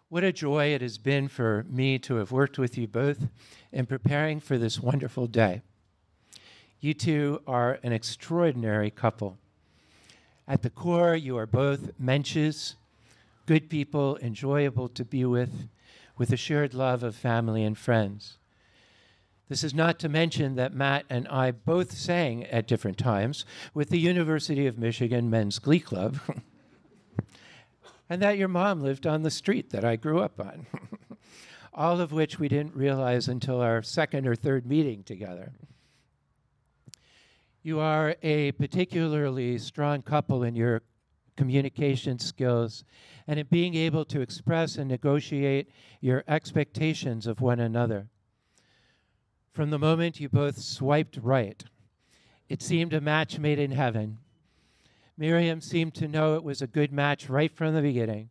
What a joy it has been for me to have worked with you both in preparing for this wonderful day. You two are an extraordinary couple. At the core, you are both mensches, good people, enjoyable to be with a shared love of family and friends. This is not to mention that Matt and I both sang at different times with the University of Michigan Men's Glee Club, and that your mom lived on the street that I grew up on, all of which we didn't realize until our second or third meeting together. You are a particularly strong couple in your communication skills and in being able to express and negotiate your expectations of one another. From the moment you both swiped right, it seemed a match made in heaven. Miriam seemed to know it was a good match right from the beginning,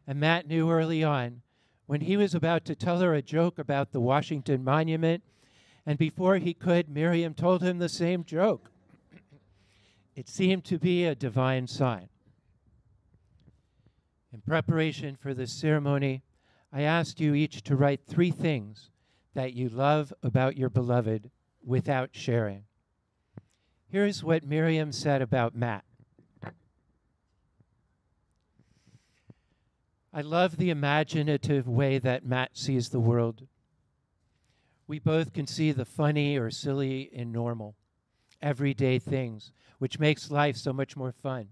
and Matt knew early on when he was about to tell her a joke about the Washington Monument, and before he could, Miriam told him the same joke. It seemed to be a divine sign. In preparation for this ceremony, I asked you each to write 3 things that you love about your beloved without sharing. Here's what Miriam said about Matt. I love the imaginative way that Matt sees the world. We both can see the funny or silly in normal, everyday things, which makes life so much more fun.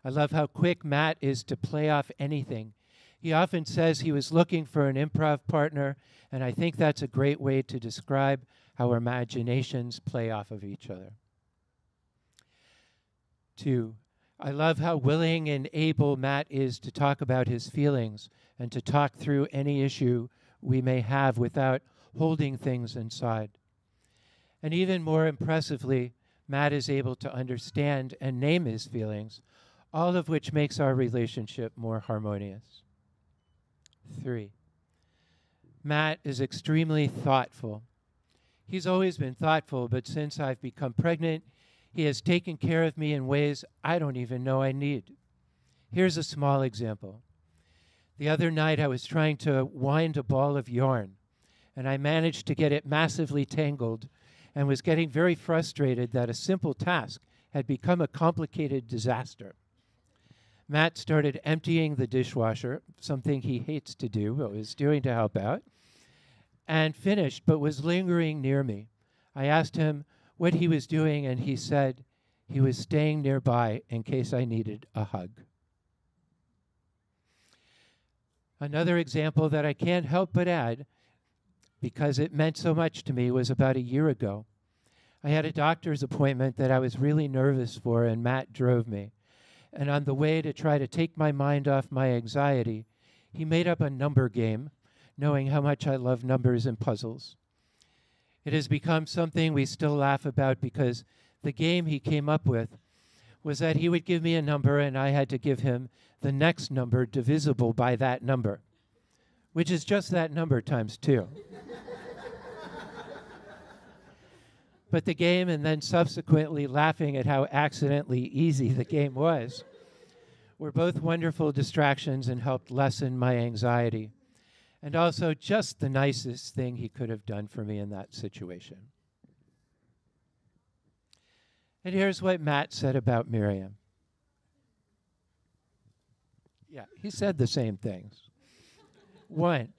I love how quick Matt is to play off anything. He often says he was looking for an improv partner, and I think that's a great way to describe how our imaginations play off of each other. 2, I love how willing and able Matt is to talk about his feelings and to talk through any issue we may have without holding things inside. And even more impressively, Matt is able to understand and name his feelings, all of which makes our relationship more harmonious. 3, Matt is extremely thoughtful. He's always been thoughtful, but since I've become pregnant, he has taken care of me in ways I don't even know I need. Here's a small example. The other night I was trying to wind a ball of yarn, and I managed to get it massively tangled and was getting very frustrated that a simple task had become a complicated disaster. Matt started emptying the dishwasher, something he hates to do, but was doing to help out, and finished, but was lingering near me. I asked him what he was doing, and he said he was staying nearby in case I needed a hug. Another example that I can't help but add, because it meant so much to me, was about a year ago. I had a doctor's appointment that I was really nervous for, and Matt drove me. And on the way to try to take my mind off my anxiety, he made up a number game, knowing how much I love numbers and puzzles. It has become something we still laugh about because the game he came up with was that he would give me a number and I had to give him the next number divisible by that number, which is just that number times 2. But the game, and then subsequently laughing at how accidentally easy the game was, were both wonderful distractions and helped lessen my anxiety. And also just the nicest thing he could have done for me in that situation. And here's what Matt said about Miriam. Yeah, he said the same things. 1,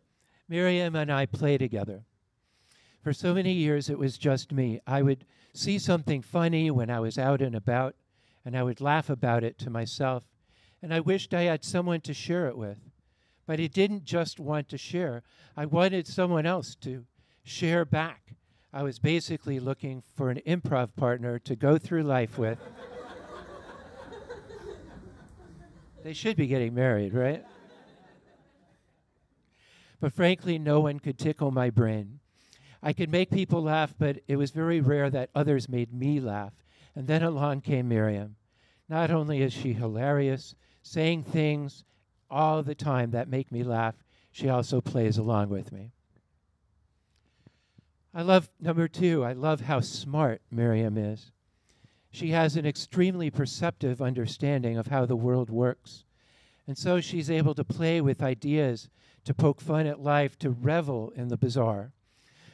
Miriam and I play together. For so many years, it was just me. I would see something funny when I was out and about, and I would laugh about it to myself, and I wished I had someone to share it with. But I didn't just want to share. I wanted someone else to share back. I was basically looking for an improv partner to go through life with. They should be getting married, right? But frankly, no one could tickle my brain. I could make people laugh, but it was very rare that others made me laugh. And then along came Miriam. Not only is she hilarious, saying things all the time that make me laugh, she also plays along with me. I love, number 2, I love how smart Miriam is. She has an extremely perceptive understanding of how the world works. And so she's able to play with ideas, to poke fun at life, to revel in the bizarre.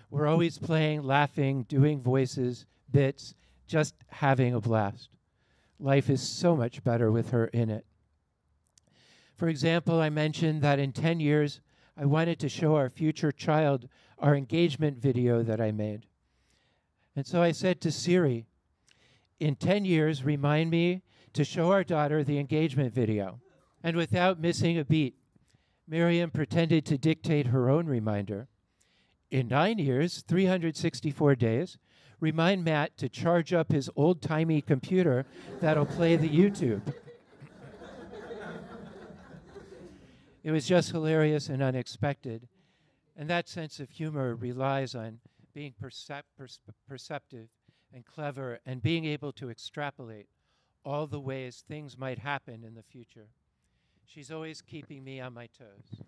We're always playing, laughing, doing voices, bits, just having a blast. Life is so much better with her in it. For example, I mentioned that in 10 years, I wanted to show our future child our engagement video that I made. And so I said to Siri, in 10 years, remind me to show our daughter the engagement video. And without missing a beat, Miriam pretended to dictate her own reminder. In 9 years, 364 days, remind Matt to charge up his old-timey computer that'll play the YouTube. It was just hilarious and unexpected. And that sense of humor relies on being perceptive and clever and being able to extrapolate all the ways things might happen in the future. She's always keeping me on my toes.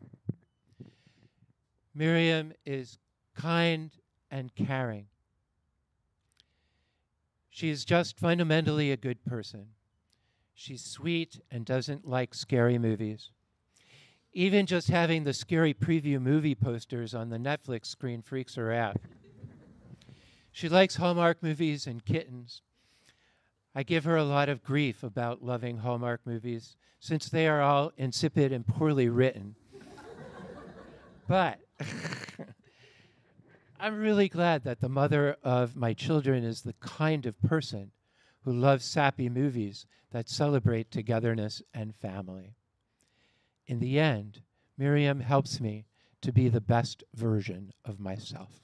Miriam is kind and caring. She's just fundamentally a good person. She's sweet and doesn't like scary movies. Even just having the scary preview movie posters on the Netflix screen freaks her out. She likes Hallmark movies and kittens. I give her a lot of grief about loving Hallmark movies, since they are all insipid and poorly written. But I'm really glad that the mother of my children is the kind of person who loves sappy movies that celebrate togetherness and family. In the end, Miriam helps me to be the best version of myself.